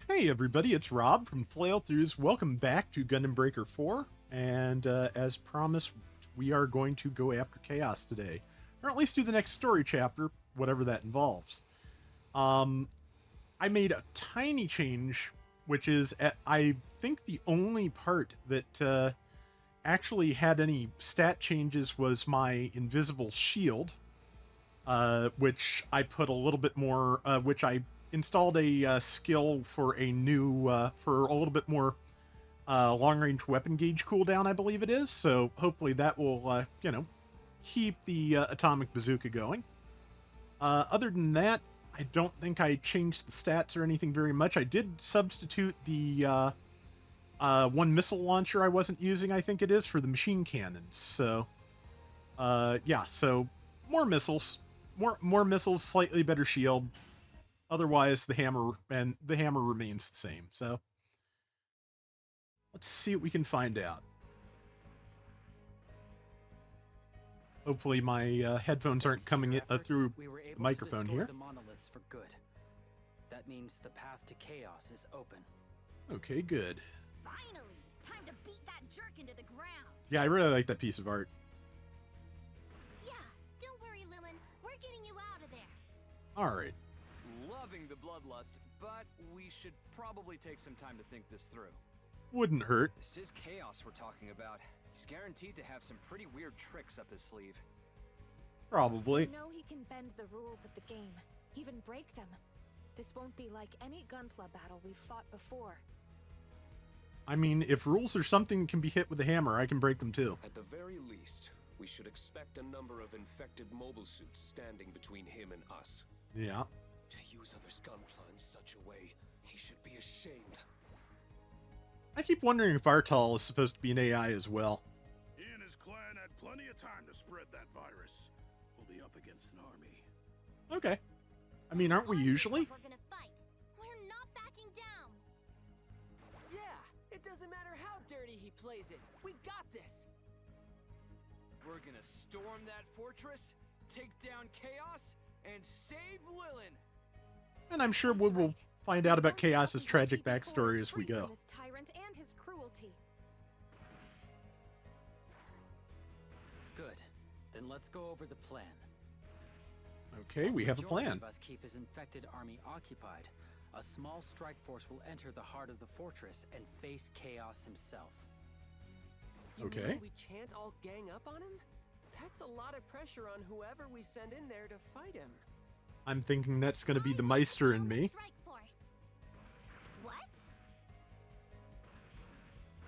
Hey everybody, it's Rob from Flailthroughs. Welcome back to Gundam Breaker 4, and as promised, we are going to go after Chaos today. Or at least do the next story chapter, whatever that involves. I made a tiny change, which is, I think the only part that actually had any stat changes was my invisible shield, which I put a little bit more, which I installed a skill for a new, for a little bit more long-range weapon gauge cooldown, I believe it is. So hopefully that will, keep the atomic bazooka going. Other than that, I don't think I changed the stats or anything very much. I did substitute the one missile launcher I wasn't using, I think it is, for the machine cannons. So, yeah, so more missiles. More missiles, slightly better shield. Otherwise, the hammer remains the same. So let's see what we can find out. Hopefully, my headphones aren't coming through the microphone here. The monoliths for good. That means the path to chaos is open. Okay, good. Finally, time to beat that jerk into the ground. Yeah, I really like that piece of art. Don't worry, Lilin. We're getting you out of there. All right. Loving the bloodlust, but we should probably take some time to think this through. Wouldn't hurt. This is Chaos we're talking about. He's guaranteed to have some pretty weird tricks up his sleeve. Probably. You know he can bend the rules of the game, even break them. This won't be like any Gunpla battle we've fought before. I mean, if rules are something that can be hit with a hammer, I can break them too. At the very least, we should expect a number of infected mobile suits standing between him and us. Yeah. To use others' gunpla in such a way, he should be ashamed. I keep wondering if Artal is supposed to be an AI as well. He and his clan had plenty of time to spread that virus. We'll be up against an army. Okay. I mean, aren't we usually? We're gonna fight. We're not backing down. Yeah, it doesn't matter how dirty he plays it. We got this. We're gonna storm that fortress, take down Chaos, and save Lilin. And I'm sure we will find out about Chaos's tragic backstory as we go. His tyrant and his cruelty. Good. Then let's go over the plan. Okay, we have a Majority plan. of us keep his infected army occupied. A small strike force will enter the heart of the fortress and face Chaos himself. You Okay. mean we can't all gang up on him? That's a lot of pressure on whoever we send in there to fight him. I'm thinking that's going to be the Meister in me. Strike force. What?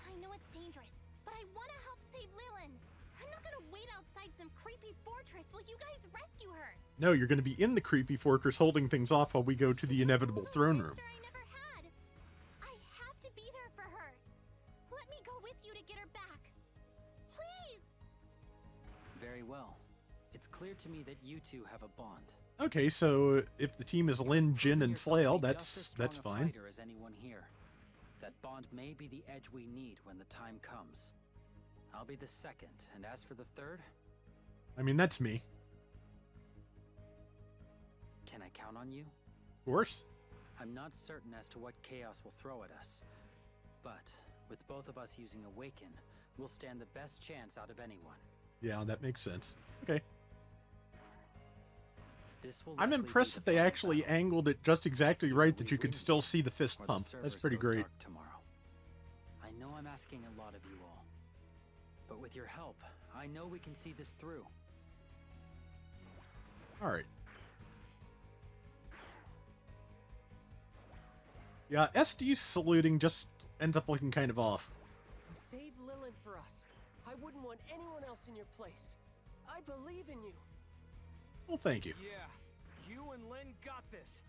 I know it's dangerous, but I want to help save Lilin. I'm not gonna wait outside some creepy fortress while you guys rescue her. No, you're going to be in the creepy fortress holding things off while we go to the inevitable throne room. Sister I never had. I have to be there for her. Let me go with you to get her back. Please. Very well. It's clear to me that you two have a bond. Okay, so if the team is Lin, Jin, and Yourself Flail, to be just as that's strong a fine. fighter as anyone here. That bond may be the edge we need when the time comes. I'll be the second, and as for the third, I mean, that's me. can I count on you? Of course. I'm not certain as to what Chaos will throw at us, but with both of us using Awaken, we'll stand the best chance out of anyone. Yeah, that makes sense. Okay. This will I'm likely be impressed the that they final actually battle. angled it just exactly right that We you could win still see the fist or the pump. That's servers pretty go great. dark tomorrow. I know I'm asking a lot of you all, but with your help, I know we can see this through. All right. Yeah, SD's saluting just ends up looking kind of off. Save Lilin for us. I wouldn't want anyone else in your place. I believe in you. Well, thank you. Yeah, you and Lin got this.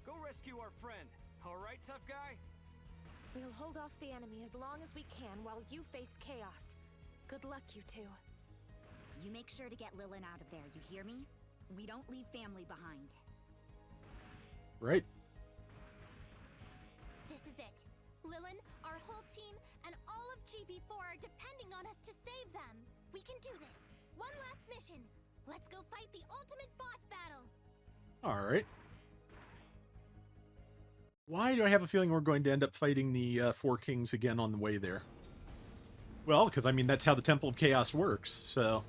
Go rescue our friend. All right, tough guy? We'll hold off the enemy as long as we can while you face chaos. Good luck, you two. You make sure to get Lilin out of there, you hear me? We don't leave family behind. Right. This is it. Lilin, our whole team, and all of GP4 are depending on us to save them. We can do this. One last mission. Let's go fight the ultimate boss battle. All right. why do I have a feeling we're going to end up fighting the Four Kings again on the way there? Well, because, I mean, that's how the Temple of Chaos works, so...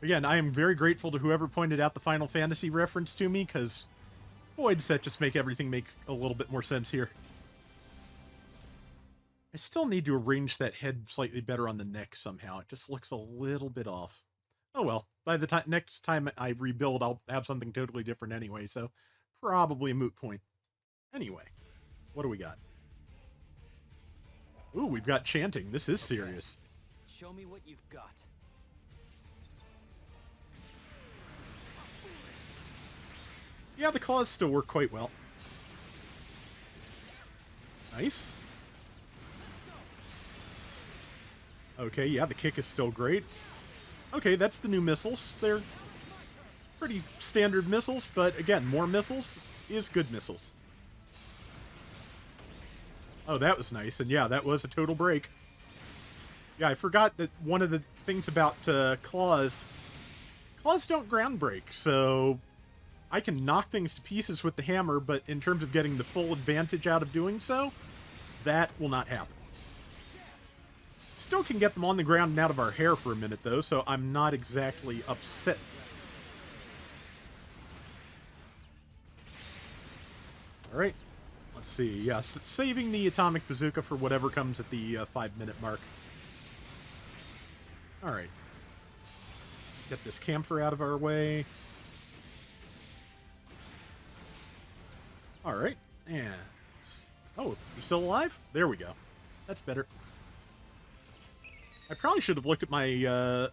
Again, I am very grateful to whoever pointed out the Final Fantasy reference to me, because, boy, does that just make everything make a little bit more sense here. I still need to arrange that head slightly better on the neck somehow. It just looks a little bit off. Oh well, by the time next time I rebuild, I'll have something totally different anyway, so probably a moot point. Anyway, what do we got? Ooh, we've got chanting. This is serious. Show me what you've got. Yeah, the claws still work quite well. Nice. Okay, yeah, the kick is still great. Okay, that's the new missiles. They're pretty standard missiles, but again, more missiles is good missiles. Oh, that was nice, and yeah, that was a total break. Yeah, I forgot that one of the things about claws don't ground break, so I can knock things to pieces with the hammer, but in terms of getting the full advantage out of doing so, that will not happen. Still can get them on the ground and out of our hair for a minute, though, so I'm not exactly upset. Alright, let's see. Yeah, saving the atomic bazooka for whatever comes at the 5-minute mark. Alright. Get this camphor out of our way. Alright, and... Oh, you're still alive? There we go. That's better. I probably should have looked at my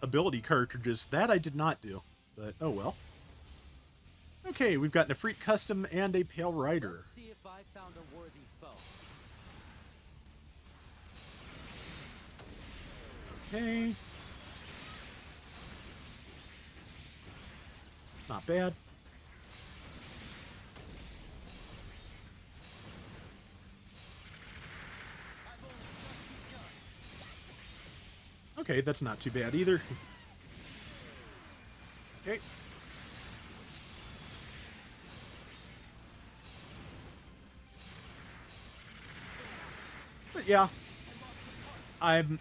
ability cartridges. That I did not do, but oh well. Okay, we've got an Ifrit Custom and a Pale Rider. Let's see if I found a worthy foe. Okay. Not bad. Okay, that's not too bad either. Okay. But yeah, I'm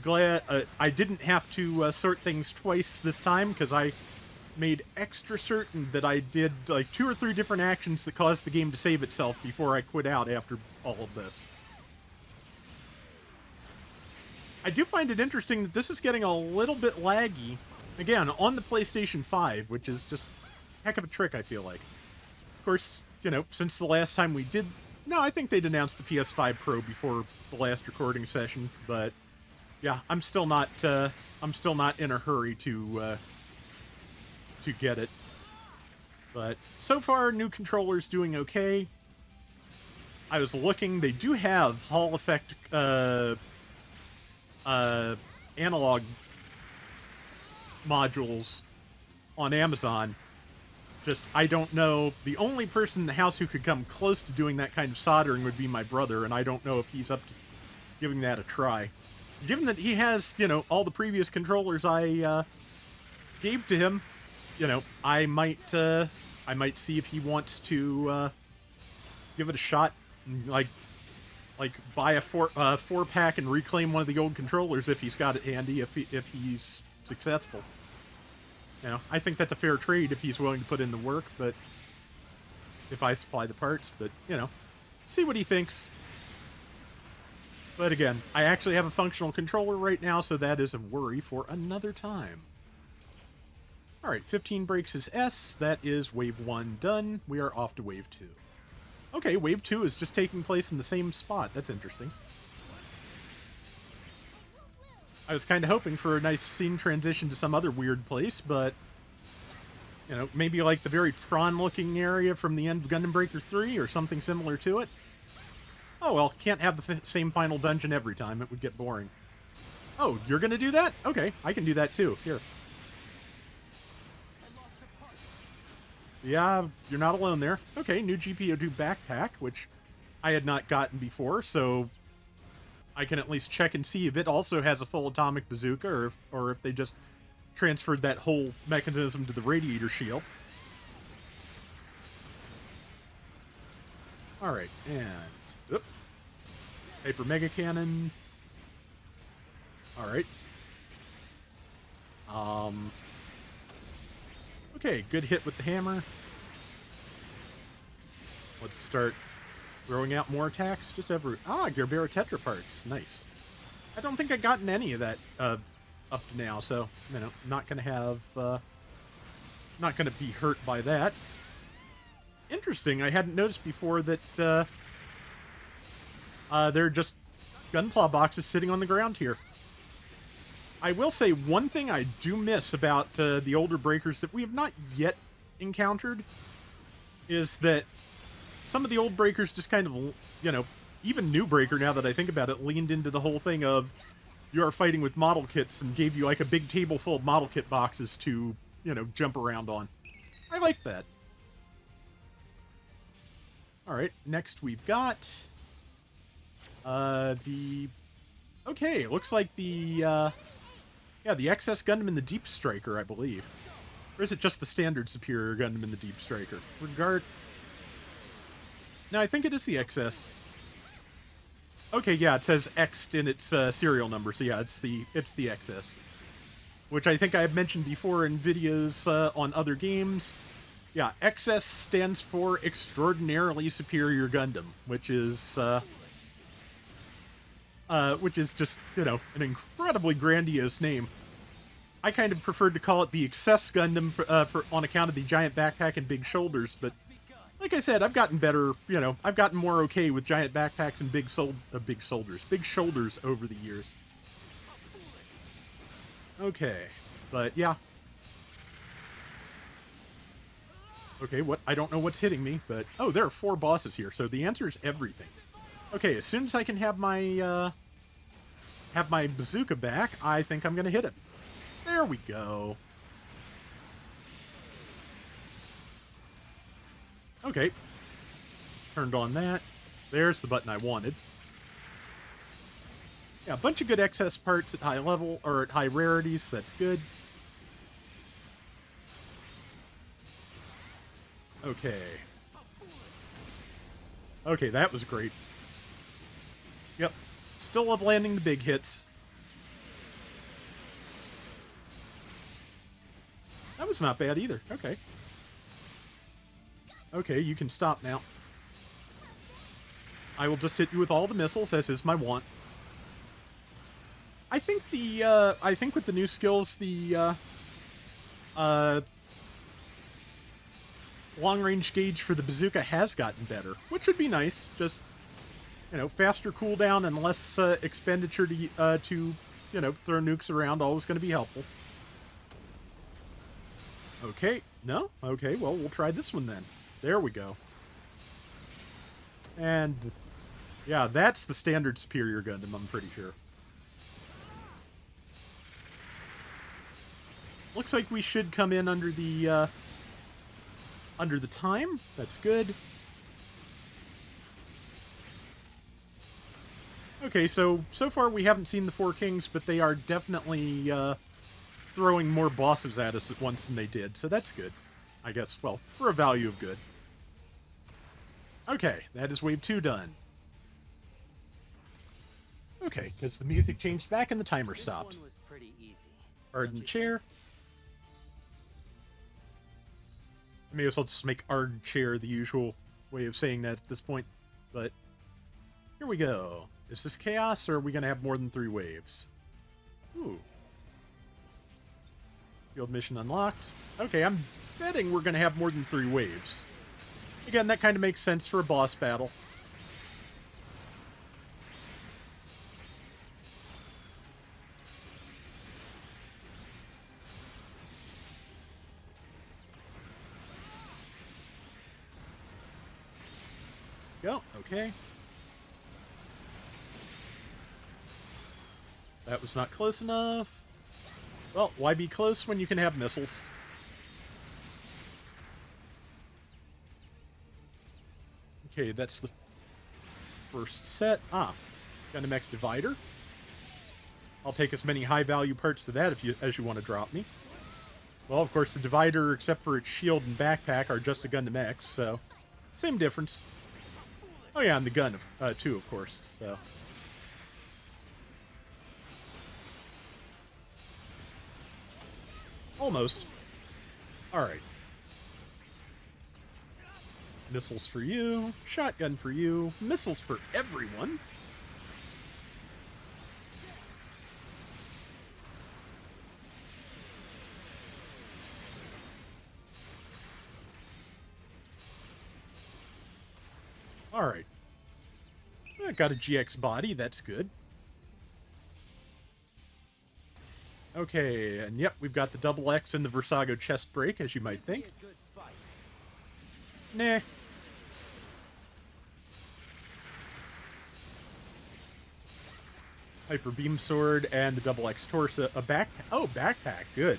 glad I didn't have to sort things twice this time, because I made extra certain that I did like 2 or 3 different actions that caused the game to save itself before I quit out after all of this. I do find it interesting that this is getting a little bit laggy, again, on the PlayStation 5, which is just a heck of a trick, I feel like. Of course, you know, since the last time we did... No, I think they'd announced the PS5 Pro before the last recording session, but yeah, I'm still not in a hurry to get it. But so far, new controller's doing okay. I was looking, they do have Hall effect analog modules on Amazon. Just, I don't know. The only person in the house who could come close to doing that kind of soldering would be my brother, and I don't know if he's up to giving that a try. Given that he has, you know, all the previous controllers I gave to him, you know, I might see if he wants to give it a shot, and, like buy a 4-pack and reclaim one of the old controllers if he's got it handy, if he's successful. You know, I think that's a fair trade if he's willing to put in the work, but if I supply the parts, but, you know, see what he thinks. But again, I actually have a functional controller right now, so that is a worry for another time. Alright, 15 breaks is S. That is Wave 1 done. We are off to Wave 2. Okay, Wave 2 is just taking place in the same spot. That's interesting. I was kind of hoping for a nice scene transition to some other weird place, but, you know, maybe like the very Tron-looking area from the end of Gundam Breaker 3 or something similar to it. Oh, well, can't have the same final dungeon every time. It would get boring. Oh, you're going to do that? Okay, I can do that too. Here. Yeah, you're not alone there. Okay, new GPO2 backpack, which I had not gotten before, so I can at least check and see if it also has a full atomic bazooka, or if they just transferred that whole mechanism to the radiator shield. Alright, and... Oop. Hyper Mega Cannon. Alright. Okay, good hit with the hammer. Let's start throwing out more attacks. Just every... Ah, Gerbera Tetra parts. Nice. I don't think I've gotten any of that up to now, so, you know, not gonna have... not gonna be hurt by that. Interesting, I hadn't noticed before that there are just Gunpla boxes sitting on the ground here. I will say one thing I do miss about the older breakers that we have not yet encountered is that some of the old breakers just kind of, you know, even New Breaker, now that I think about it, leaned into the whole thing of you are fighting with model kits and gave you like a big table full of model kit boxes to, you know, jump around on. I like that. Alright, next we've got the... Okay, looks like the, yeah, the XS Gundam and the Deep Striker, I believe. Or is it just the standard Superior Gundam and the Deep Striker? No, I think it is the XS. Okay, yeah, it says X'd in its serial number, so yeah, it's the XS. Which I think I've mentioned before in videos on other games. Yeah, XS stands for Extraordinarily Superior Gundam, which is just, you know, an incredibly grandiose name. I kind of preferred to call it the Excess Gundam for on account of the giant backpack and big shoulders, but like I said, I've gotten better, you know, I've gotten more okay with giant backpacks and big shoulders over the years. Okay, but yeah. Okay, what? I don't know what's hitting me, but... Oh, there are 4 bosses here, so the answer is everything. Okay, as soon as I can have my bazooka back, I think I'm going to hit it. There we go. Okay. Turned on that. There's the button I wanted. Yeah, a bunch of good excess parts at high level, or at high rarities, that's good. Okay. Okay, that was great. Yep. Still love landing the big hits. That was not bad either. Okay. Okay, you can stop now. I will just hit you with all the missiles, as is my wont. I think I think with the new skills, the, long-range gauge for the bazooka has gotten better, which would be nice. Just, you know, faster cooldown and less expenditure to you know, throw nukes around, always going to be helpful. Okay, no? Okay, well, we'll try this one then. There we go. And, yeah, that's the standard Superior Gundam, I'm pretty sure. Looks like we should come in under the time. That's good. Okay, so far we haven't seen the 4 Kings, but they are definitely throwing more bosses at us at once than they did, so that's good. I guess, well, for a value of good. Okay, that is wave 2 done. Okay, because the music changed back and the timer stopped. This one was pretty easy. Arden chair. I may as well just make Arden chair the usual way of saying that at this point. But here we go. Is this chaos, or are we going to have more than 3 waves? Ooh. Field mission unlocked. Okay, I'm betting we're going to have more than 3 waves. Again, that kind of makes sense for a boss battle. Go, okay. That was not close enough. Well, why be close when you can have missiles? Okay, that's the first set. Ah, Gundam X Divider. I'll take as many high-value parts to that as you want to drop me. Well, of course, the Divider, except for its shield and backpack, are just a Gundam X, so same difference. Oh yeah, and the gun, too, of course, so. Almost. Alright. Missiles for you. Shotgun for you. Missiles for everyone. Alright. I got a GX body, that's good. Okay, and yep, we've got the double X and the Versago chest break, as you might think. Nah. Hyper beam sword and the double X torso. A backpack, good.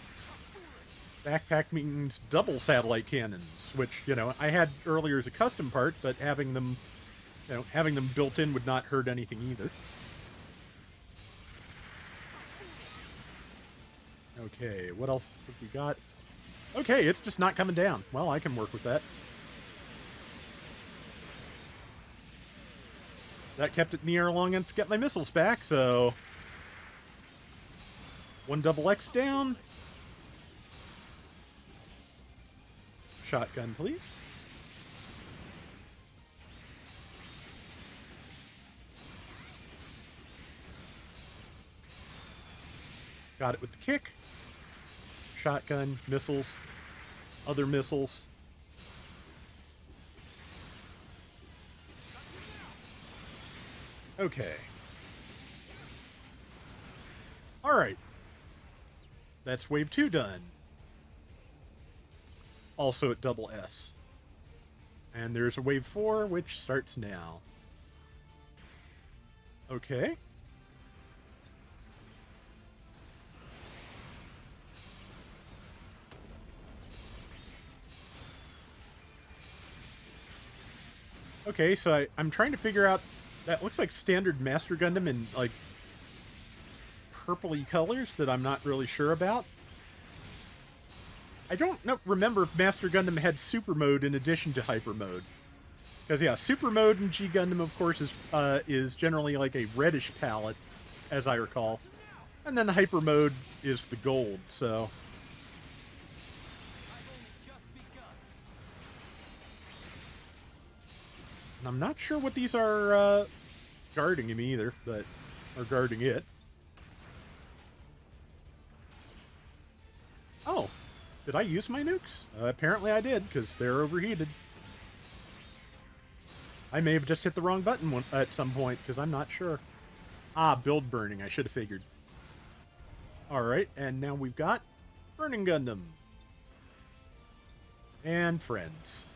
Backpack means double satellite cannons, which, you know, I had earlier as a custom part, but having them built in would not hurt anything either. Okay, what else have we got? Okay, it's just not coming down. Well, I can work with that. That kept it in the air long enough to get my missiles back, so... One double X down. Shotgun, please. Got it with the kick. Shotgun, missiles, other missiles. Okay. Alright. That's wave 2 done. Also at double S. And there's a wave 4, which starts now. Okay. Okay, so I'm trying to figure out... That looks like standard Master Gundam in, like, purpley colors that I'm not really sure about. I don't remember if Master Gundam had Super Mode in addition to Hyper Mode. Because, yeah, Super Mode in G Gundam, of course, is generally like a reddish palette, as I recall. And then Hyper Mode is the gold, so... And I'm not sure what these are guarding him either, but... Or guarding it. Oh! Did I use my nukes? Apparently I did, because they're overheated. I may have just hit the wrong button at some point, because I'm not sure. Ah, build burning. I should have figured. Alright, and now we've got Burning Gundam. And friends.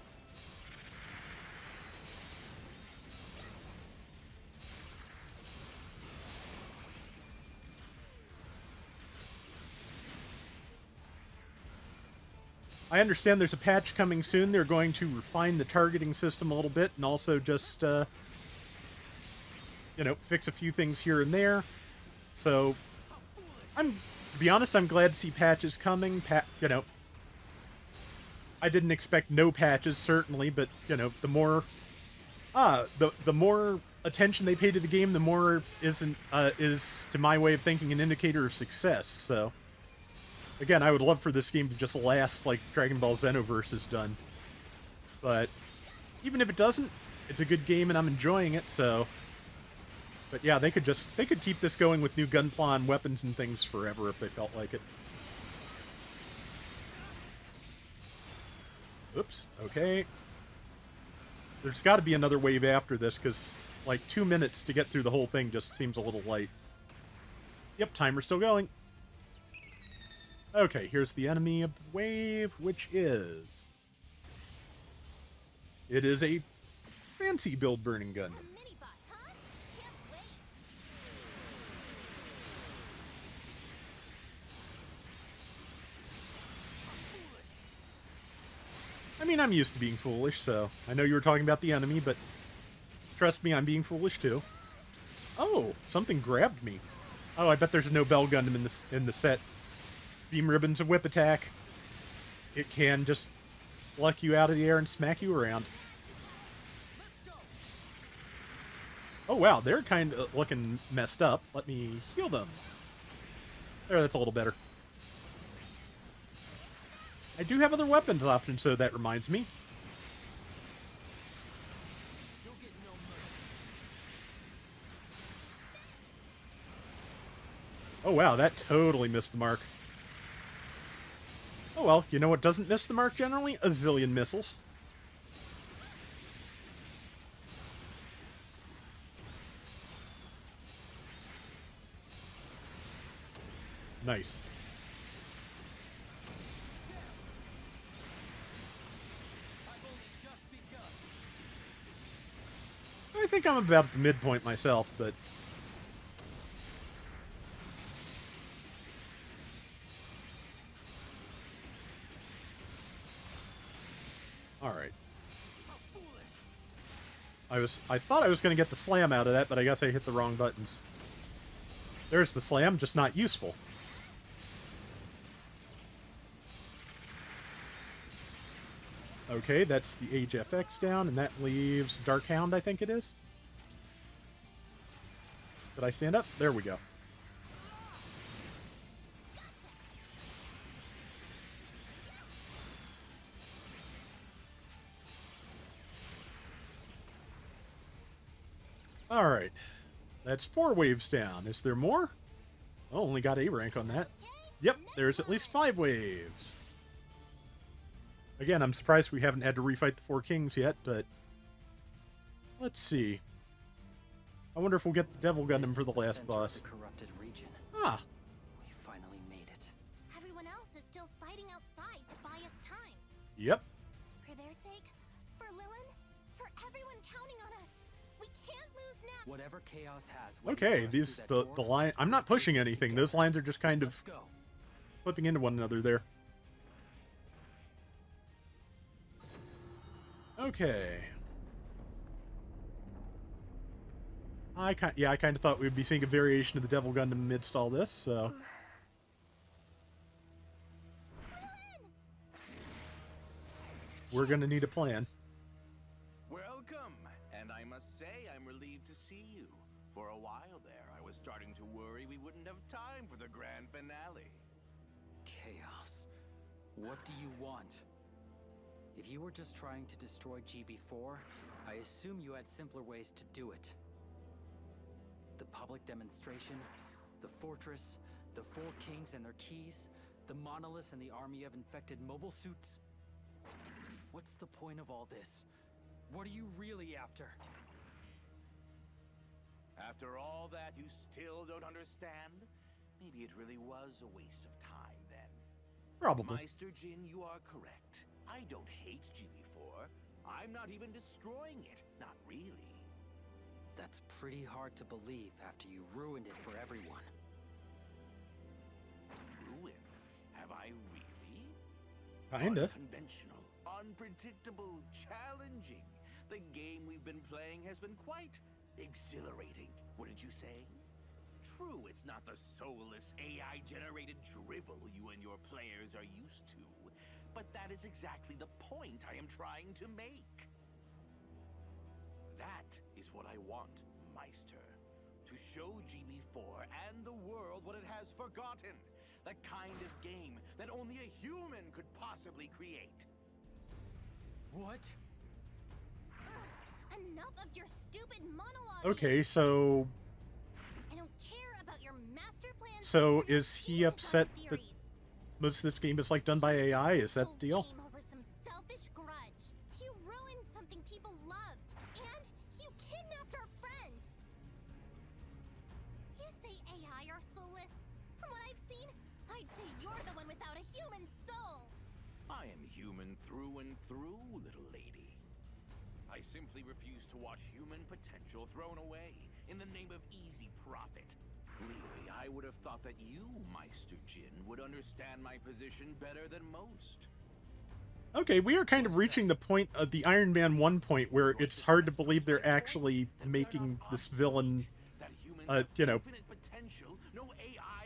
I understand there's a patch coming soon. They're going to refine the targeting system a little bit and also just, you know, fix a few things here and there. So, to be honest, I'm glad to see patches coming. You know, I didn't expect no patches, certainly, but, you know, the more, the more attention they pay to the game, the more is, to my way of thinking, an indicator of success, so... Again, I would love for this game to just last like Dragon Ball Xenoverse has done. But even if it doesn't, it's a good game and I'm enjoying it, so... But yeah, they could keep this going with new gunpla and weapons and things forever if they felt like it. Oops, okay. There's got to be another wave after this, because like 2 minutes to get through the whole thing just seems a little light. Yep, timer's still going. Okay, here's the enemy of the wave, which is... It is a fancy build Burning Gundam. Mini-boss, huh? Can't wait. I mean, I'm used to being foolish, so... I know you were talking about the enemy, but... Trust me, I'm being foolish too. Oh, something grabbed me. Oh, I bet there's no Bell Gundam in the set. Beam Ribbon's a whip attack. It can just pluck you out of the air and smack you around. Oh, wow, they're kind of looking messed up. Let me heal them. There, that's a little better. I do have other weapons options, so that reminds me. You'll get no mercy. Oh, wow, that totally missed the mark. Oh, well, you know what doesn't miss the mark generally? A zillion missiles. Nice. I've only just begun. I think I'm about at the midpoint myself, but... Alright. How foolish. I thought I was going to get the slam out of that, but I guess I hit the wrong buttons. There's the slam, just not useful. Okay, that's the Age FX down, and that leaves Darkhound, I think it is. Did I stand up? There we go. Alright. That's 4 waves down. Is there more? Oh, only got A rank on that. Yep, there's at least 5 waves. Again, I'm surprised we haven't had to refight the 4 kings yet, but... Let's see. I wonder if we'll get the Devil Gundam for the last boss. The corrupted region. Ah, We finally made it. Everyone else is still fighting outside to buy us time. yep. For their sake, for Lilin, for everyone counting on us. We can't lose now. Whatever Chaos has. waiting Okay, for us these through that the door, line. I'm not we're pushing facing anything. together. Those lines are just kind of Let's go. flipping into one another there. Okay. I kind of thought we'd be seeing a variation of the Devil Gundam amidst all this. So we're gonna need a plan. Welcome, and I must say I'm relieved to see you. For a while there, I was starting to worry we wouldn't have time for the grand finale. Chaos. What do you want? If you were just trying to destroy GB4, I assume you had simpler ways to do it. The public demonstration, the fortress, the 4 kings and their keys, the monoliths and the army of infected mobile suits. What's the point of all this? What are you really after? After all that, you still don't understand? Maybe it really was a waste of time then. Probably. Meister Jin, you are correct. I don't hate GB4. I'm not even destroying it. Not really. That's pretty hard to believe after you ruined it for everyone. Ruin? Have I really? Kinda. Unconventional, unpredictable, challenging. The game we've been playing has been quite exhilarating. Wouldn't you say? True, it's not the soulless AI-generated drivel you and your players are used to, but that is exactly the point I am trying to make. That is what I want, Meister. To show GB4 and the world what it has forgotten. The kind of game that only a human could possibly create. What? Enough of your stupid monologue. Okay, so I don't care about your master plan. So is he upset that most of this game is like done by AI? Is that the deal? Over some selfish grudge. You ruined something people loved, and you kidnapped our friend. You say AI are soulless. From what I've seen, I'd say you're the one without a human soul. I am human through and through, little lady. I simply refuse to watch human potential thrown away in the name of easy profit. Really, I would have thought that you, Meister Jin, would understand my position better than most. Okay, we are kind of reaching the point of the Iron Man 1 point where it's hard to believe they're actually making this villain,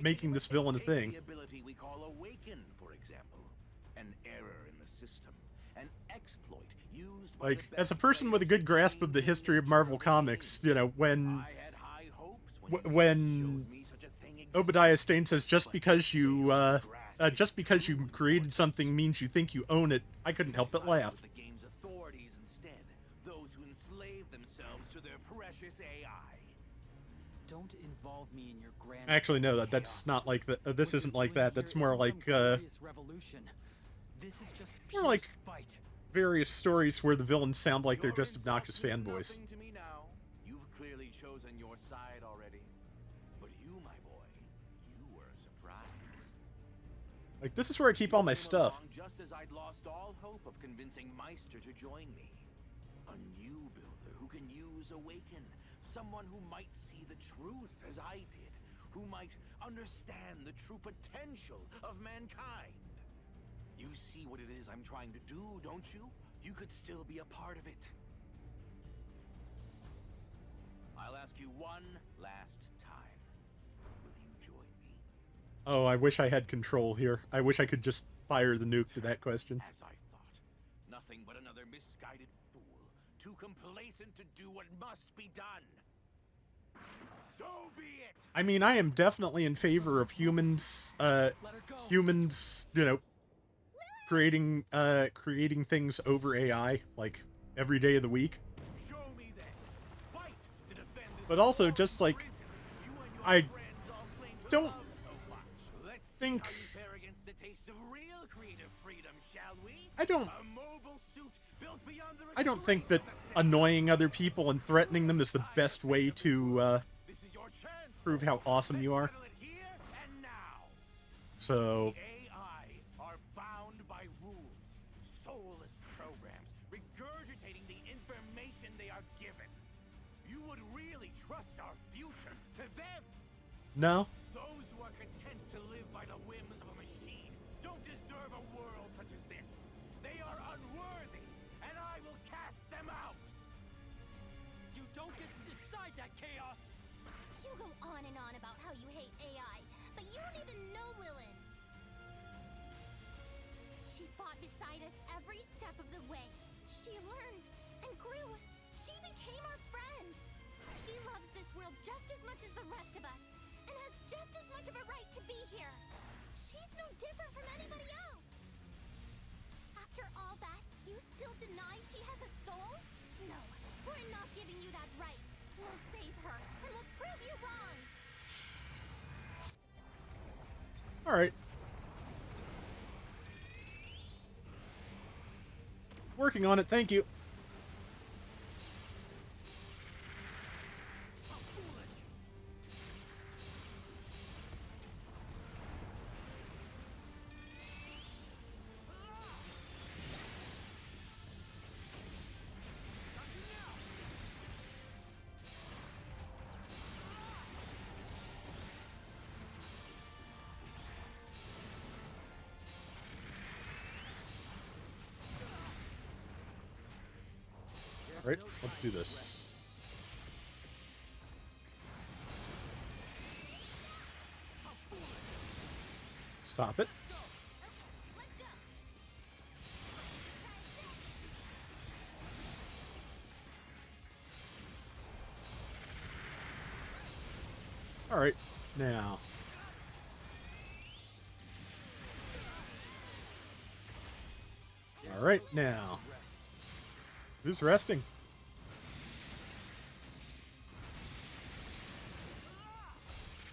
making this villain a thing. The ability we call Awaken, for example. An error in the system. An exploit used Like, as a person with a good grasp of the history of Marvel Comics, you know, when Obadiah Stane says just because you created something means you think you own it, I couldn't help but laugh. The game's authorities instead, those who enslave themselves to their precious AI. Don't involve me in your grand. Actually, no, that's not like that. This isn't like that. That's more like revolution. This is just more like spite. various stories where the villains sound like they're just obnoxious fanboys. Nothing to me now. You've clearly chosen your side already. But you, my boy, you were a surprise. Like, this is where I keep all my stuff. Just as I'd lost all hope of convincing Meister to join me. A new builder who can use Awaken. Someone who might see the truth as I did. Who might understand the true potential of mankind. You see what it is I'm trying to do, don't you? You could still be a part of it. I'll ask you one last time. Will you join me? Oh, I wish I had control here. I wish I could just fire the nuke to that question. As I thought. Nothing but another misguided fool. Too complacent to do what must be done. So be it! I mean, I am definitely in favor of humans, you know, creating things over AI, like, every day of the week. Show me then. Fight to defend this. But also, just like, I don't think... I don't think that annoying other people and threatening them is the best way to, prove how awesome you are. So... Trust our future to them. No. Those who are content to live by the whims of a machine don't deserve a world such as this. They are unworthy, and I will cast them out. You don't get to decide that, Chaos. You go on and on about how you hate AI, but you don't even know Lilin. She fought beside us every step of the way. She learned and grew. She became our friend. She loves this world just as much as the rest of us, and has just as much of a right to be here. She's no different from anybody else. After all that, you still deny she has a soul? No, we're not giving you that right. We'll save her, and we'll prove you wrong. Alright. Working on it, thank you. Alright, let's do this. Stop it. Alright, now. Alright, now. Who's resting?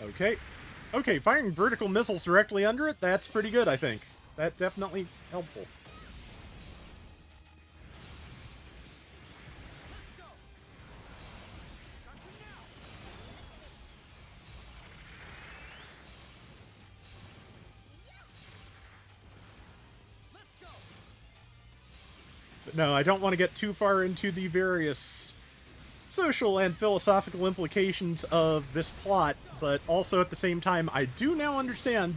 Okay. Okay, firing vertical missiles directly under it, that's pretty good, I think. That's definitely helpful. But no, I don't want to get too far into the various social and philosophical implications of this plot, but also at the same time, I do now understand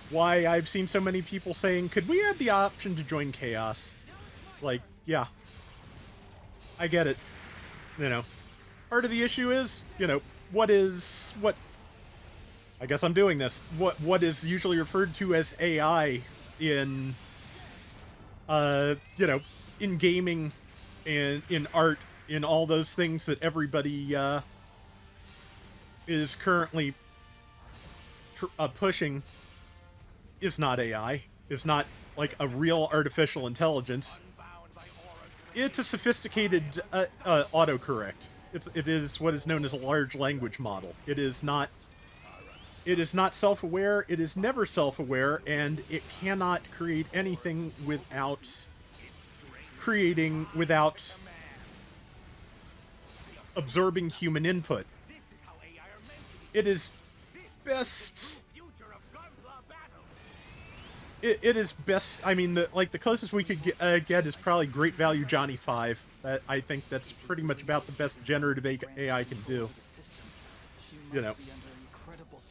why I've seen so many people saying, could we add the option to join Chaos? Like, yeah. I get it. You know, part of the issue is, you know, what I guess I'm doing this. What is usually referred to as AI in, you know, in gaming and in art, in all those things that everybody is currently pushing, is not AI. Is not like a real artificial intelligence. It's a sophisticated autocorrect. It is what is known as a large language model. It is not self-aware. It is never self-aware, and it cannot create anything without absorbing human input. It is best. It is best. I mean, the closest we could get is probably Great Value Johnny 5. I think that's pretty much about the best generative AI can do. You know,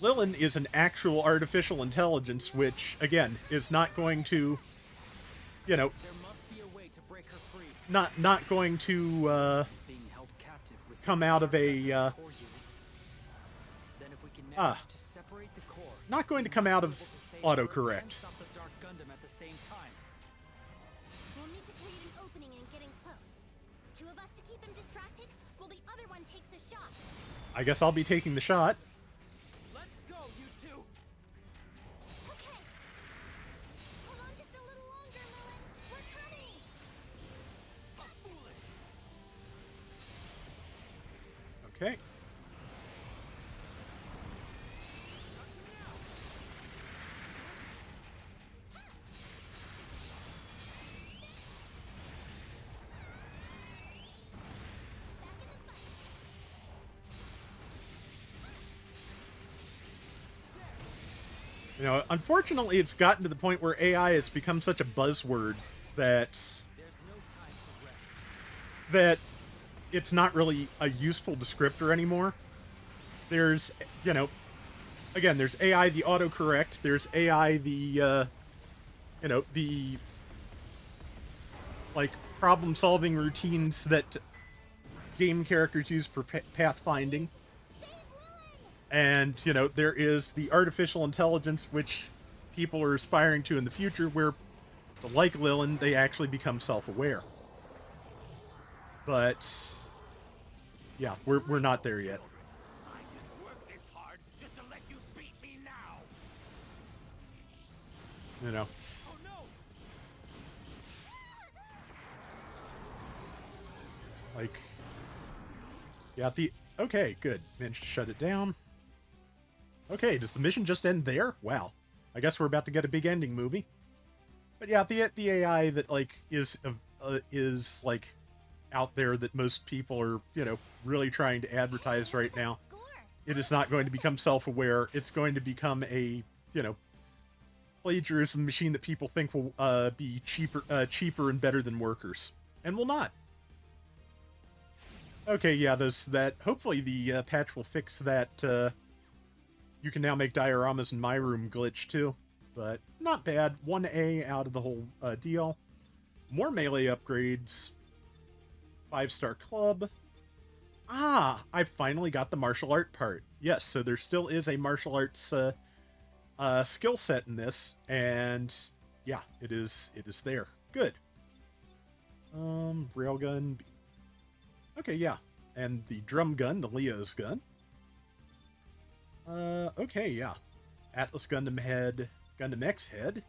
Lilin is an actual artificial intelligence, which again is not going to, you know, not going to come out of a not going to come out of autocorrect. We'll need to create an opening and get in close. Two of us to keep him distracted, while the other one takes a shot. I guess I'll be taking the shot. Let's go, you two. Okay. Hold on just a little longer, Lilin. We're coming. Foolish. Okay. You know, unfortunately, it's gotten to the point where AI has become such a buzzword that it's not really a useful descriptor anymore. There's, you know, again, there's AI the autocorrect, there's AI the, you know, the, like, problem-solving routines that game characters use for pathfinding. And, you know, there is the artificial intelligence, which people are aspiring to in the future, where, like Lilin, they actually become self-aware. But, yeah, we're not there yet. I didn't work this hard just to let you beat me now. You know. Oh no! Like, yeah, okay, good. Managed to shut it down. Okay, does the mission just end there? Wow. I guess we're about to get a big ending movie. But yeah, the AI that, like, is like, out there that most people are, you know, really trying to advertise right now, it is not going to become self-aware. It's going to become a, you know, plagiarism machine that people think will be cheaper and better than workers. And will not. Okay, yeah, hopefully the patch will fix that, you can now make dioramas in my room glitch too, but not bad. 1A out of the whole deal. More melee upgrades. 5-star club. Ah, I finally got the martial art part. Yes, so there still is a martial arts skill set in this, and yeah, it is there. Good. Railgun. Okay, yeah, and the drum gun, the Leo's gun. Okay, yeah. Atlas Gundam head, Gundam X head.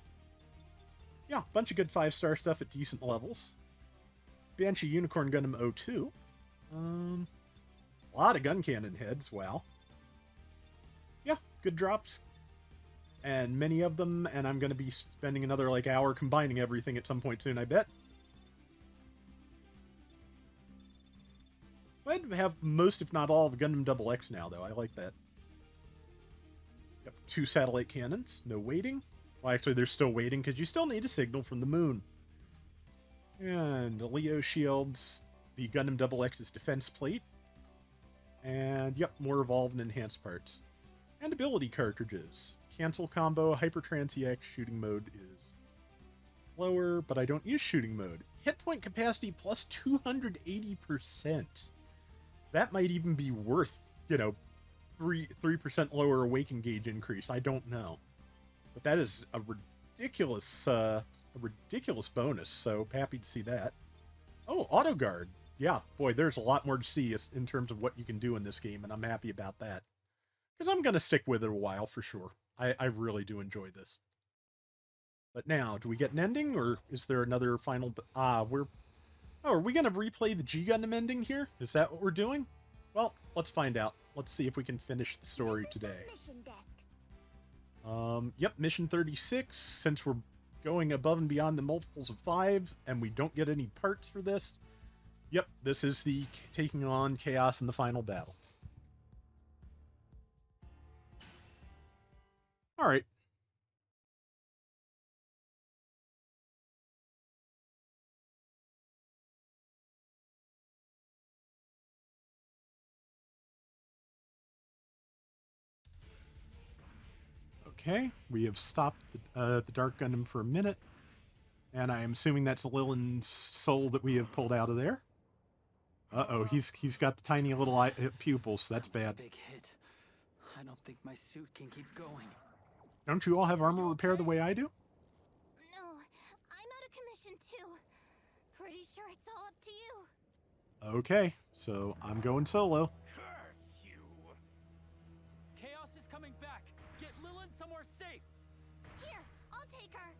Yeah, bunch of good 5-star stuff at decent levels. Banshee Unicorn Gundam 02. A lot of gun cannon heads, wow. Yeah, good drops. And many of them, and I'm going to be spending another, like, hour combining everything at some point soon, I bet. Glad to have most, if not all, of Gundam Double X now, though. I like that. Yep, 2 satellite cannons. No waiting. Well, actually, they're still waiting, because you still need a signal from the moon. And Leo shields. The Gundam Double X's defense plate. And, yep, more evolved and enhanced parts. And ability cartridges. Cancel combo, Hypertrans EX shooting mode is lower, but I don't use shooting mode. Hit point capacity plus 280%. That might even be worth, you know, 3% lower awaken gauge increase. I don't know. But that is a ridiculous bonus, so happy to see that. Oh, auto guard. Yeah, boy, there's a lot more to see in terms of what you can do in this game, and I'm happy about that. Because I'm going to stick with it a while for sure. I really do enjoy this. But now, do we get an ending, or is there another final... Oh, are we going to replay the G Gundam ending here? Is that what we're doing? Well, let's find out. Let's see if we can finish the story today. Yep, mission 36. Since we're going above and beyond the multiples of 5, and we don't get any parts for this, yep, this is the taking on Chaos in the final battle. All right. Okay, we have stopped the Dark Gundam for a minute, and I am assuming that's Lillian's soul that we have pulled out of there. Uh-oh, he's got the tiny little pupils. That's bad. Big hit. I don't think my suit can keep going. Don't you all have armor repair the way I do? No, I'm out of commission too. Pretty sure it's all up to you. Okay, so I'm going solo. Curse you! Chaos is coming back. Get Lilin somewhere safe. Here, I'll take her.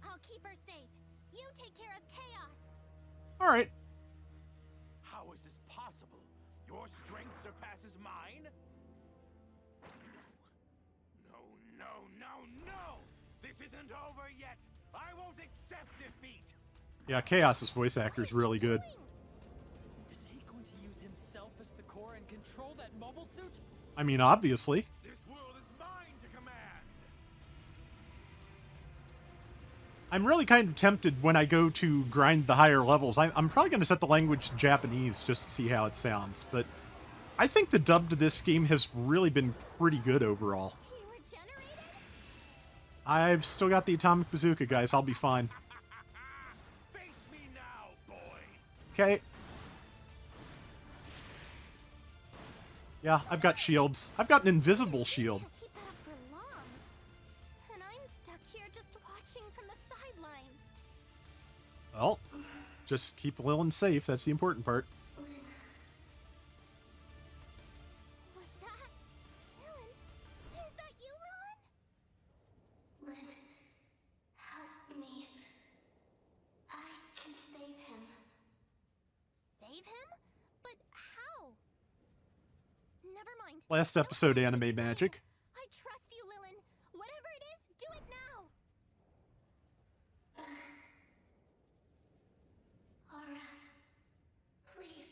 I'll keep her safe. You take care of Chaos. All right. How is this possible? Your strength surpasses mine? No! This isn't over yet! I won't accept defeat! Yeah, Chaos's voice actor is really good. Is he going to use himself as the core and control that mobile suit? I mean, obviously. This world is mine to command! I'm really kind of tempted when I go to grind the higher levels. I'm probably going to set the language to Japanese just to see how it sounds, but I think the dub to this game has really been pretty good overall. He regenerated? I've still got the atomic bazooka, guys. I'll be fine. Face me now, boy! Okay. Yeah, I've got shields. I've got an invisible shield. Can't keep that up for long. And I'm stuck here just watching from the sidelines. Well, just keep Lilin safe. That's the important part. Was that Lilin? Is that you, Lilin? Lin, help me. I can save him. Save him? But how? Never mind. Last episode, anime magic. I trust you, Lilin. Whatever it is, do it now. Aura, please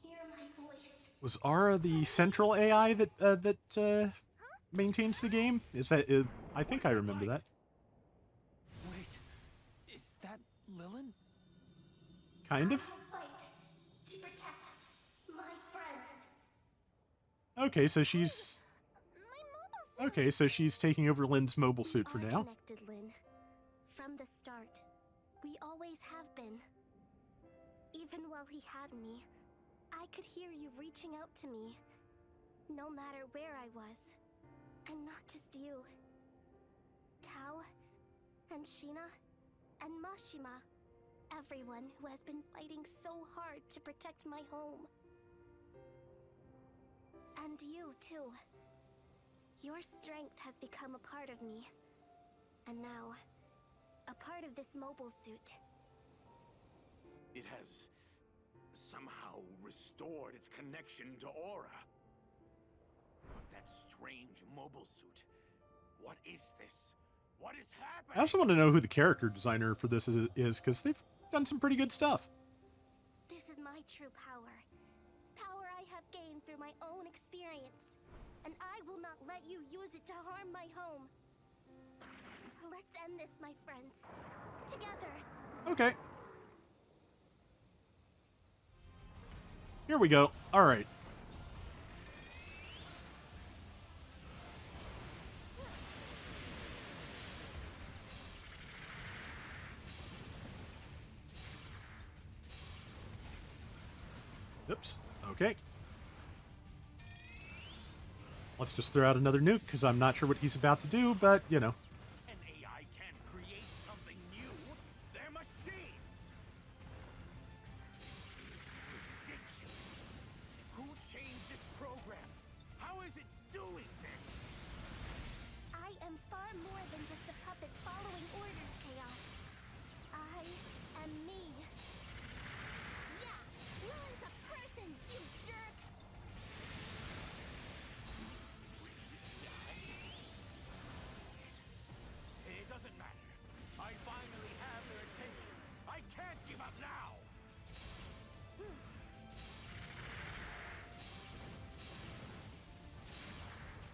hear my voice. Was Aura the central AI that maintains the game? Is that? I think I remember that. Wait, is that Lilin? Kind of. Fight to protect my friends. Okay, so she's. My mobile suit. Okay, so she's taking over Lin's mobile suit for now. Connected, Lin. From the start, we always have been. Even while he had me, I could hear you reaching out to me, no matter where I was. And not just you. Tao, and Sheena, and Mashima. Everyone who has been fighting so hard to protect my home. And you, too. Your strength has become a part of me. And now, a part of this mobile suit. It has somehow restored its connection to Aura. But that strange mobile suit, what is this? What is happening? I also want to know who the character designer for this is, because they've done some pretty good stuff. This is my true power. Power I have gained through my own experience. And I will not let you use it to harm my home. Let's end this, my friends. Together. Okay. Here we go. All right. Oops. Okay. Let's just throw out another nuke, because I'm not sure what he's about to do, but, you know. An AI can't create something new. They're machines.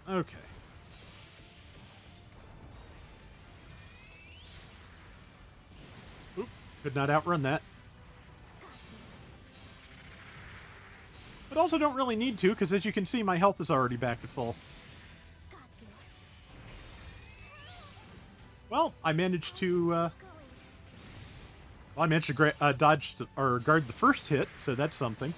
Okay. Oop, could not outrun that. But also don't really need to, because as you can see, my health is already back to full. Well, I managed to, dodge or guard the first hit, so that's something.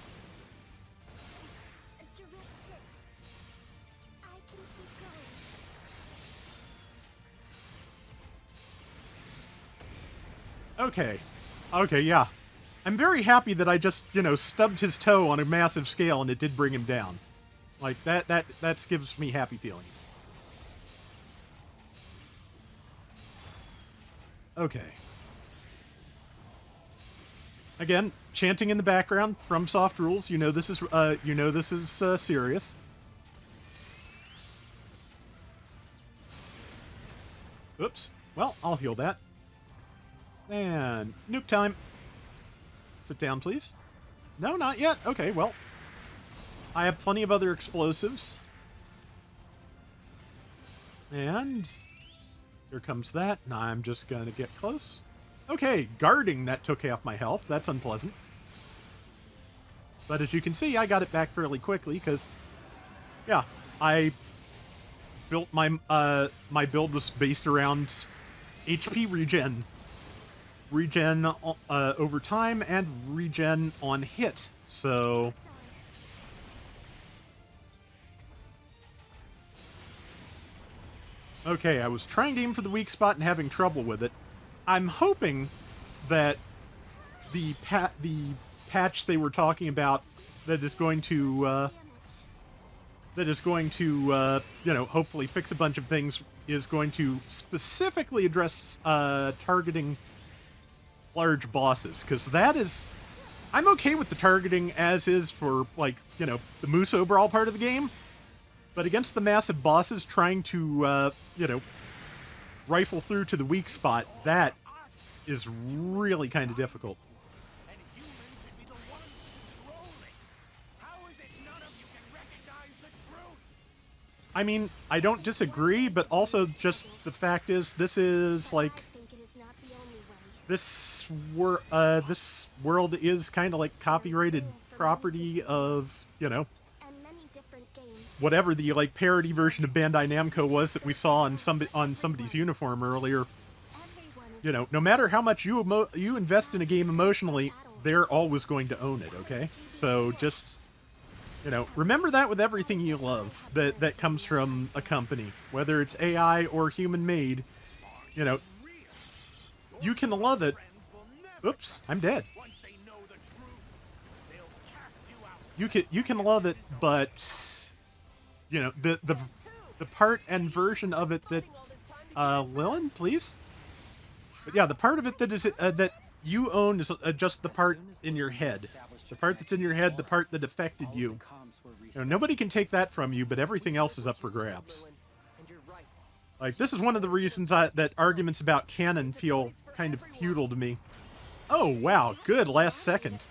Okay. Okay, yeah. I'm very happy that I just, stubbed his toe on a massive scale and it did bring him down. Like, that gives me happy feelings. Okay. Again, chanting in the background from Soft Rules. This is serious. Oops. Well, I'll heal that. And nuke time. Sit down, please. No, not yet. Okay, well. I have plenty of other explosives. And here comes that. Now I'm just going to get close. Okay, guarding that took half my health. That's unpleasant. But as you can see, I got it back fairly quickly because, yeah, I built my build was based around HP regen. Regen over time and regen on hit. So okay, I was trying to aim for the weak spot and having trouble with it. I'm hoping that the patch they were talking about that is going to hopefully fix a bunch of things is going to specifically address targeting large bosses, because that is... I'm okay with the targeting as is for, like, the Muso Brawl part of the game, but against the massive bosses trying to, rifle through to the weak spot, that is really kind of difficult. And humans should be the ones controlling. How is it none of you can recognize the truth? I mean, I don't disagree, but also just the fact is, this is, like... This world is kind of like copyrighted property of, whatever the like parody version of Bandai Namco was that we saw on somebody's uniform earlier. No matter how much you invest in a game emotionally, they're always going to own it, okay? So just, remember that with everything you love that comes from a company, whether it's AI or human-made, you can love it. Oops, I'm dead. You can love it, but the part and version of it that Lillian, please. But yeah, the part of it that is that you own is just the part in your head. The part that's in your head, the part that affected you. Nobody can take that from you, but everything else is up for grabs. Like, this is one of the reasons that arguments about canon feel kind of futile to me. Oh, wow. Good. Last second.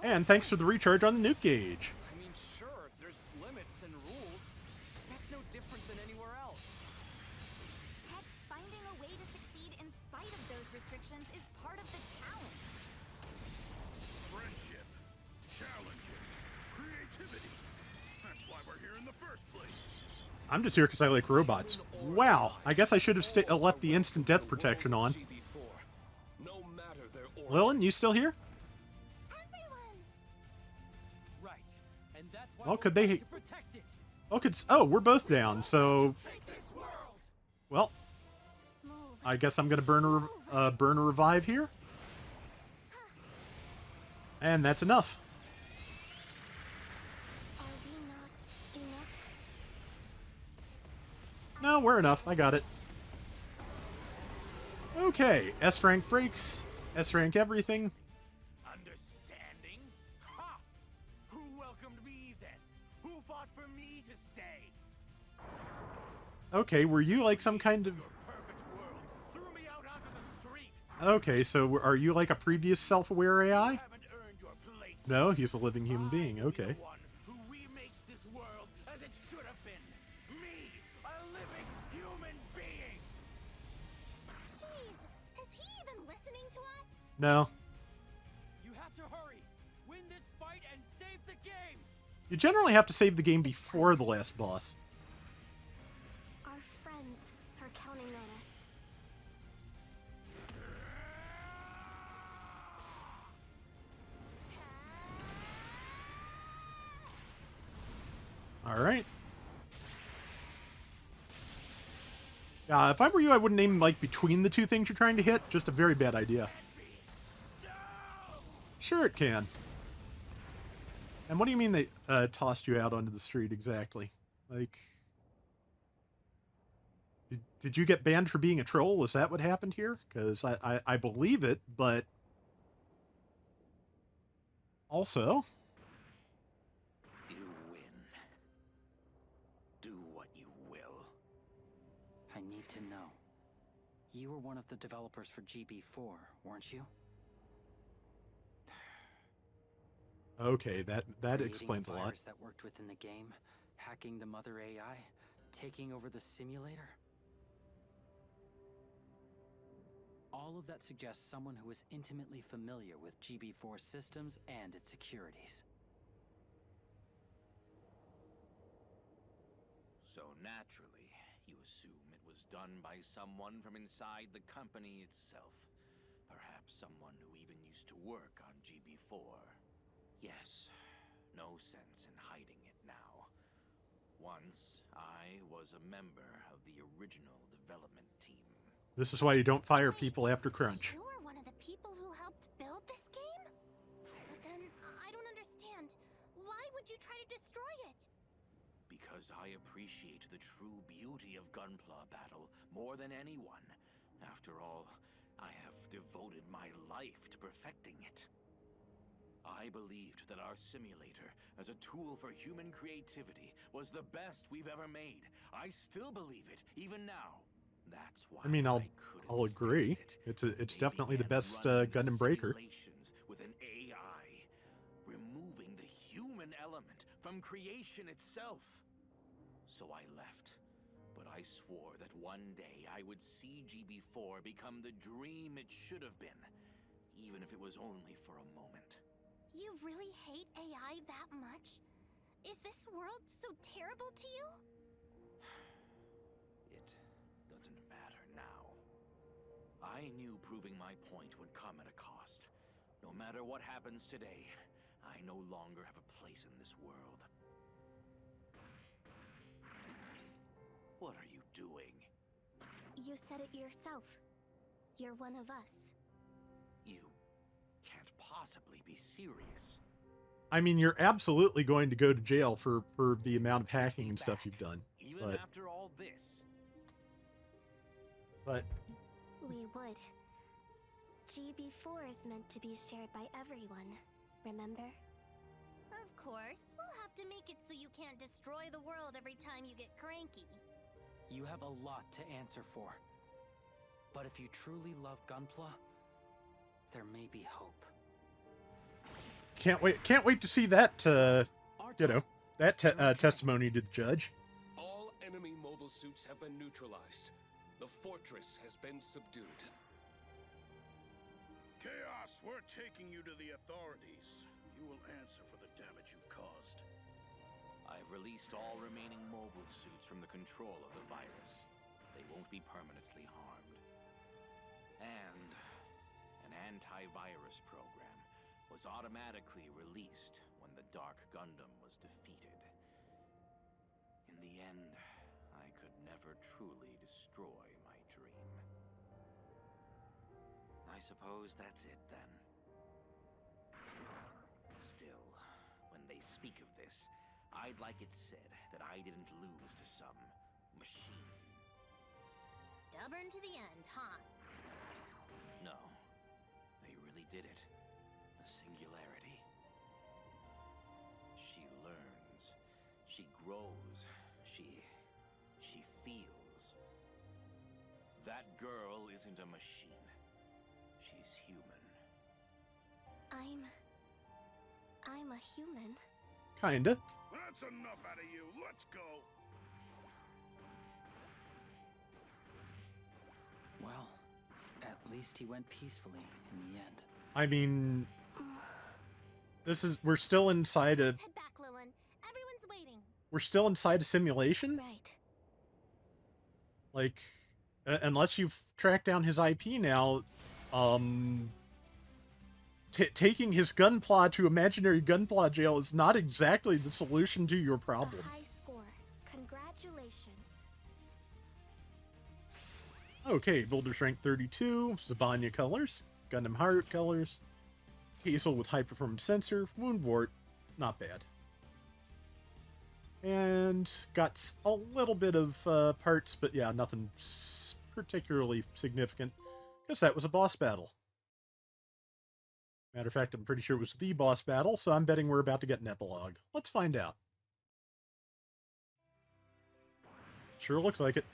And thanks for the recharge on the nuke gauge. I mean, sure, there's limits and rules. That's no different than anywhere else. Heck, finding a way to succeed in spite of those restrictions is part of the challenge. Friendship, challenges, creativity. That's why we're here in the first place. I'm just here because I like robots. Wow, I guess I should have left the instant death protection on. Lillian, you still here? Right. And that's why Well, could they... to protect it. Oh, we're both down, so... Well, I guess I'm gonna burn a revive here. And that's enough. No, we're enough. I got it. Okay, S rank breaks. S rank everything. Understanding? Ha! Who welcomed me then? Who fought for me to stay? Okay, were you like some kind of... Perfect world threw me out onto the street. Okay, so are you like a previous self-aware AI? Haven't earned your place No, he's a living human being. I will Okay. be the one who remakes this world as it should have been. Me, a living human being. Jeez, is he even listening to us? No. You have to hurry. Win this fight and save the game. You generally have to save the game before the last boss. Our friends are counting on us. Alright. If I were you, I wouldn't aim, like, between the two things you're trying to hit. Just a very bad idea. Sure it can. And what do you mean they tossed you out onto the street exactly? Like... Did you get banned for being a troll? Is that what happened here? Because I believe it, but... Also... You win. Do what you will. I need to know. You were one of the developers for GB4, weren't you? Okay, that Creating explains a lot. virus that worked within the game, hacking the mother AI, taking over the simulator. All of that suggests someone who is intimately familiar with GB4 systems and its securities. So naturally, you assume it was done by someone from inside the company itself. Perhaps someone who even used to work on GB4. Yes, no sense in hiding it now. Once, I was a member of the original development team. This is why you don't fire people after crunch. You were one of the people who helped build this game? But then, I don't understand. Why would you try to destroy it? Because I appreciate the true beauty of Gunpla Battle more than anyone. After all, I have devoted my life to perfecting it. I believed that our simulator, as a tool for human creativity, was the best we've ever made. I still believe it, even now. That's why I mean, I'll couldn't agree. stand it. It's They definitely the began best running Gundam Breaker. simulations with an AI, removing the human element from creation itself. So I left, but I swore that one day I would see GB4 become the dream it should have been, even if it was only for a moment. You really hate AI that much? Is this world so terrible to you? It doesn't matter now. I knew proving my point would come at a cost. No matter what happens today, I no longer have a place in this world. What are you doing? You said it yourself. You're one of us. You can't possibly be serious. I mean, you're absolutely going to go to jail for the amount of hacking and stuff you've done. Even But, after all this. but We would. GB4 is meant to be shared by everyone, remember? Of course. We'll have to make it so you can't destroy the world every time you get cranky. You have a lot to answer for. But if you truly love Gunpla, there may be hope. can't wait to see that, testimony to the judge. All enemy mobile suits have been neutralized. The fortress has been subdued. Chaos, we're taking you to the authorities. You will answer for the damage you've caused. I've released all remaining mobile suits from the control of the virus. They won't be permanently harmed. And an antivirus program was automatically released when the Dark Gundam was defeated. In the end, I could never truly destroy my dream. I suppose that's it then. Still, when they speak of this, I'd like it said that I didn't lose to some machine. Stubborn to the end, huh? No, they really did it. The singularity. She learns. She grows. She feels. That girl isn't a machine. She's human. am a human. Kinda. That's enough out of you. Let's go. Well, at least he went peacefully in the end. I mean, we're still inside a... Let's head back, Lilin. Everyone's waiting. We're still inside a simulation? Right. Like, unless you've tracked down his IP now, taking his gunpla to imaginary gunpla jail is not exactly the solution to your problem. A high score. Congratulations. Okay, Builder's rank 32, Zabanya colors, Gundam Heart colors, Hazel with high performance sensor, Wound Wart, not bad. And got a little bit of parts, but yeah, nothing particularly significant, because that was a boss battle. Matter of fact, I'm pretty sure it was the boss battle, so I'm betting we're about to get an epilogue. Let's find out. Sure looks like it.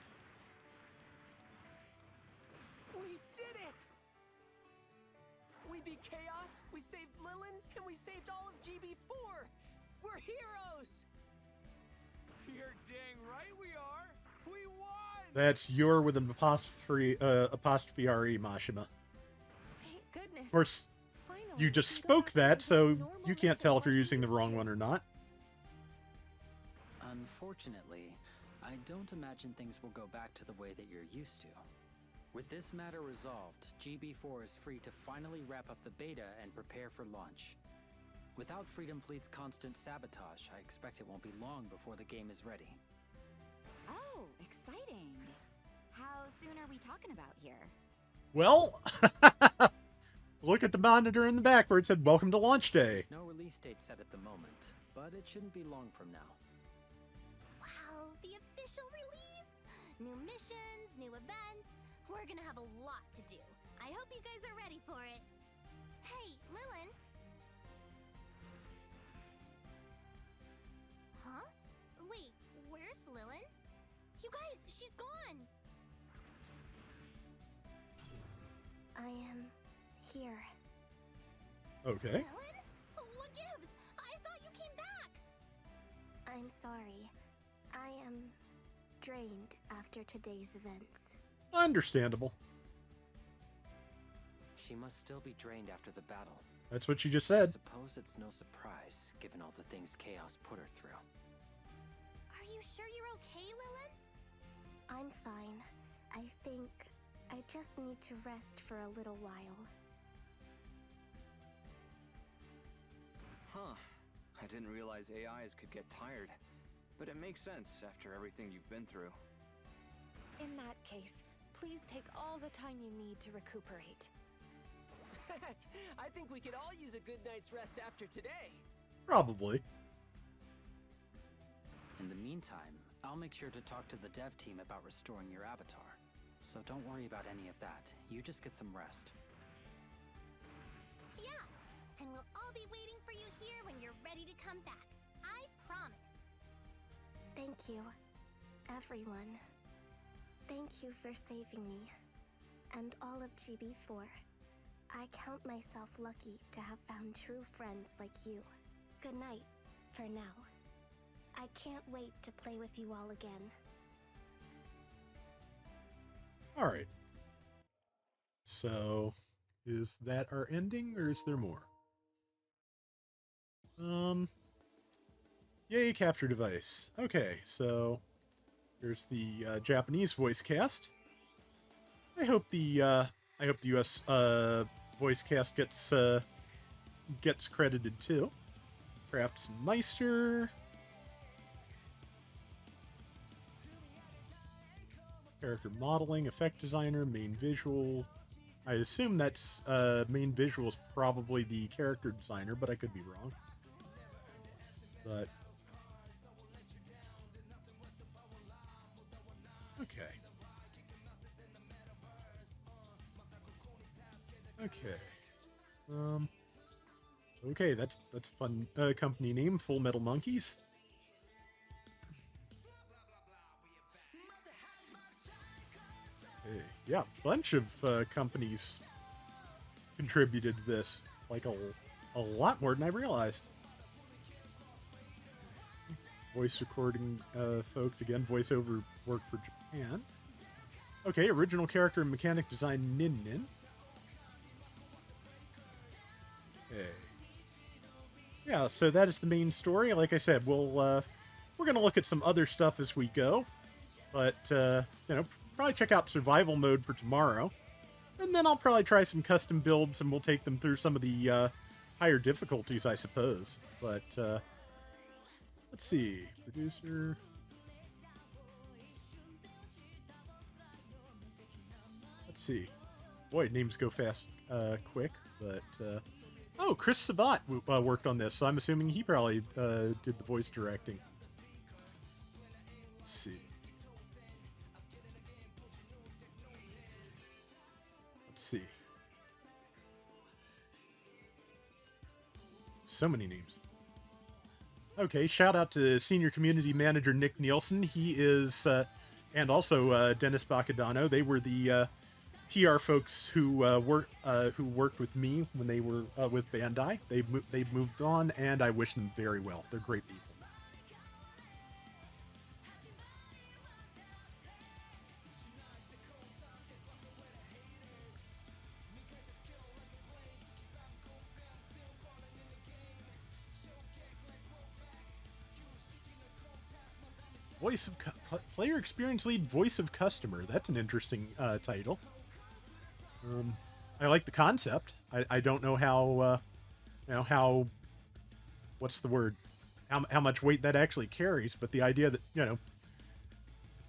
We did it! We beat Chaos, we saved Lilin, and we saved all of GB4! We're heroes! You're dang right we are! We won! That's your with an apostrophe R-E, Mashima. Thank goodness. Of course, Finally, you just we can go spoke back to that, so living normal you can't lives tell if like you're we using the used wrong to. one or not. Unfortunately, I don't imagine things will go back to the way that you're used to. With this matter resolved, GB4 is free to finally wrap up the beta and prepare for launch. Without Freedom Fleet's constant sabotage, I expect it won't be long before the game is ready. Oh, exciting. How soon are we talking about here? Well, look at the monitor in the back where it said, "Welcome to launch day." There's no release date set at the moment, but it shouldn't be long from now. Wow, the official release! New missions, new events. We're gonna have a lot to do. I hope you guys are ready for it. Hey, Lilin! Huh? Wait, where's Lilin? You guys, she's gone! I am here. Okay. Lilin? What gives? I thought you came back! I'm sorry. I am drained after today's events. Understandable. She must still be drained after the battle. That's what you just I said. suppose it's no surprise, given all the things Chaos put her through. Are you sure you're okay, Lilin? I'm fine. I think I just need to rest for a little while. Huh. I didn't realize AIs could get tired. But it makes sense after everything you've been through. In that case, please take all the time you need to recuperate. Heck, I think we could all use a good night's rest after today. Probably. In the meantime, I'll make sure to talk to the dev team about restoring your avatar. So don't worry about any of that. You just get some rest. Yeah, and we'll all be waiting for you here when you're ready to come back. I promise. Thank you, everyone. Thank you for saving me, and all of GB4. I count myself lucky to have found true friends like you. Good night, for now. I can't wait to play with you all again. Alright. So, is that our ending, or is there more? Yay, capture device. Okay, so here's the Japanese voice cast. I hope the US voice cast gets credited too. Craftsmeister. Character modeling, effect designer, main visual. I assume that's main visual is probably the character designer, but I could be wrong. But okay. Okay. Okay, that's a fun company name, Full Metal Monkeys. Hey, yeah, a bunch of companies contributed to this, like a lot more than I realized. voice recording folks. Again, voiceover work for Japan. Okay, original character and mechanic design Nin Nin. Okay. Yeah, so that is the main story. Like I said, we're gonna look at some other stuff as we go, but probably check out survival mode for tomorrow, and then I'll probably try some custom builds, and we'll take them through some of the higher difficulties, I suppose. But let's see, producer. Let's see. Boy, names go fast, quick, but. Oh, Chris Sabat worked on this, so I'm assuming he probably did the voice directing. Let's see. Let's see. So many names. Okay, shout out to Senior Community Manager Nick Nielsen. He is, and also Dennis Bacadano. They were the PR folks who worked with me when they were with Bandai. They've moved on, and I wish them very well. They're great people. Player experience lead, voice of customer. That's an interesting title. I like the concept. I don't know how, how, what's the word? How much weight that actually carries, but the idea that,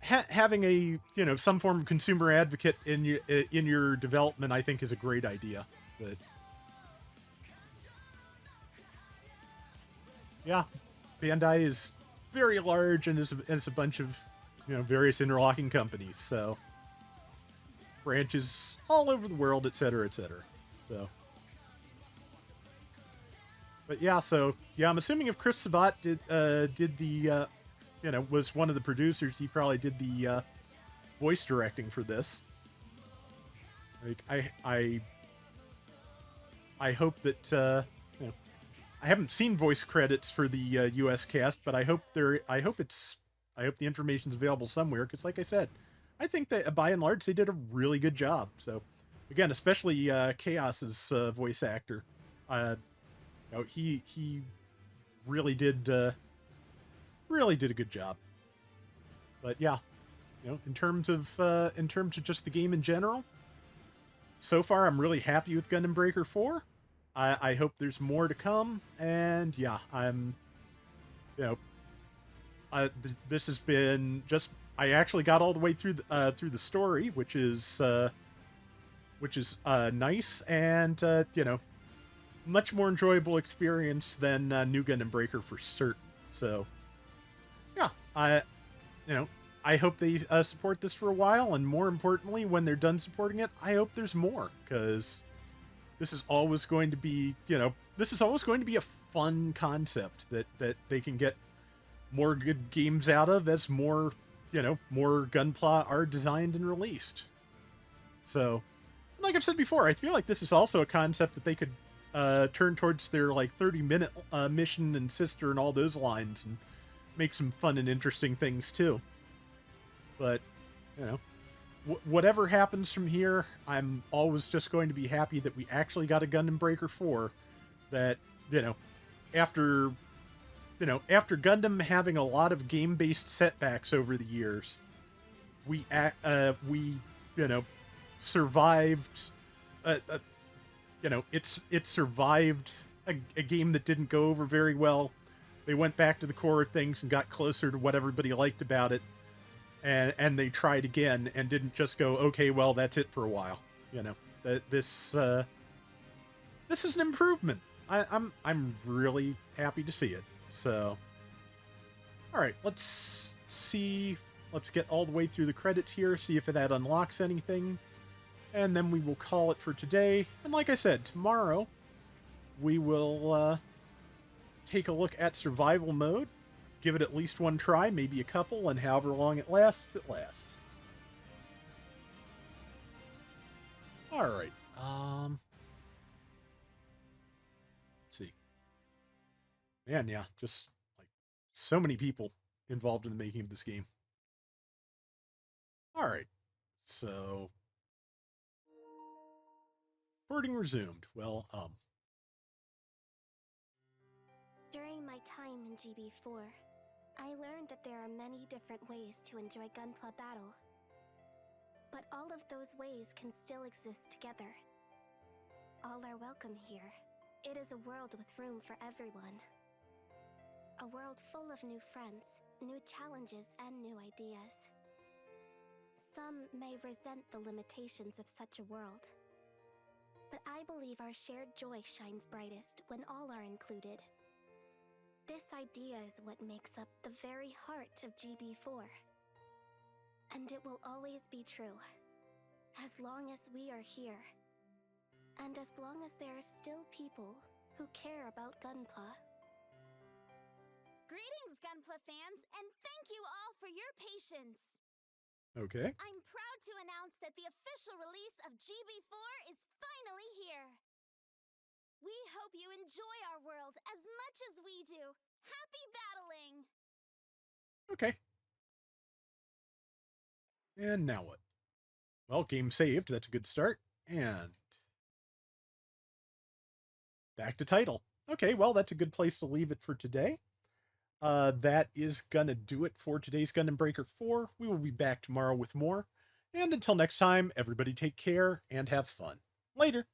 having a, some form of consumer advocate in your development, I think is a great idea. But yeah, Bandai is very large and is a bunch of, various interlocking companies, so branches all over the world, etc., etc. So, but yeah, I'm assuming if Chris Sabat did the, was one of the producers, he probably did the voice directing for this. Like, I hope that I haven't seen voice credits for the U.S. cast, but I hope the information's available somewhere, because like I said, I think that by and large they did a really good job. So, again, especially Chaos's voice actor, he really did a good job. But yeah, in terms of just the game in general, so far I'm really happy with Gundam Breaker 4. I hope there's more to come, and yeah, I'm, this has been just. I actually got all the way through the story, which is nice, and much more enjoyable experience than New Gundam Breaker for certain. So, yeah, I hope they support this for a while, and more importantly, when they're done supporting it, I hope there's more, because this is always going to be, a fun concept that they can get more good games out of as more Gunpla are designed and released. So, like I've said before, I feel like this is also a concept that they could turn towards their 30-minute mission and sister and all those lines and make some fun and interesting things too. But, whatever happens from here, I'm always just going to be happy that we actually got a Gundam Breaker 4 that, after Gundam having a lot of game-based setbacks over the years, we survived, it survived a game that didn't go over very well. They went back to the core of things and got closer to what everybody liked about it. And they tried again and didn't just go, okay, well, that's it for a while. This is an improvement. I'm really happy to see it. So, all right, let's see. Let's get all the way through the credits here, see if that unlocks anything, and then we will call it for today. And like I said, tomorrow we will take a look at survival mode, give it at least one try, maybe a couple, and however long it lasts, it lasts. All right. Let's see. Man, yeah, just So many people involved in the making of this game. All right, so recording resumed. Well, During my time in GB4, I learned that there are many different ways to enjoy Gunpla battle. But all of those ways can still exist together. All are welcome here. It is a world with room for everyone. A world full of new friends, new challenges, and new ideas. Some may resent the limitations of such a world. But I believe our shared joy shines brightest when all are included. This idea is what makes up the very heart of GB4. And it will always be true. As long as we are here. And as long as there are still people who care about Gunpla. Greetings, Gunpla fans, and thank you all for your patience. okay. I'm proud to announce that the official release of GB4 is finally here. We hope you enjoy our world as much as we do. Happy battling! Okay. And now what? Well, game saved. That's a good start. And back to title. Okay, well, that's a good place to leave it for today. That is gonna do it for today's Gundam Breaker 4. We will be back tomorrow with more. And until next time, everybody take care and have fun. Later.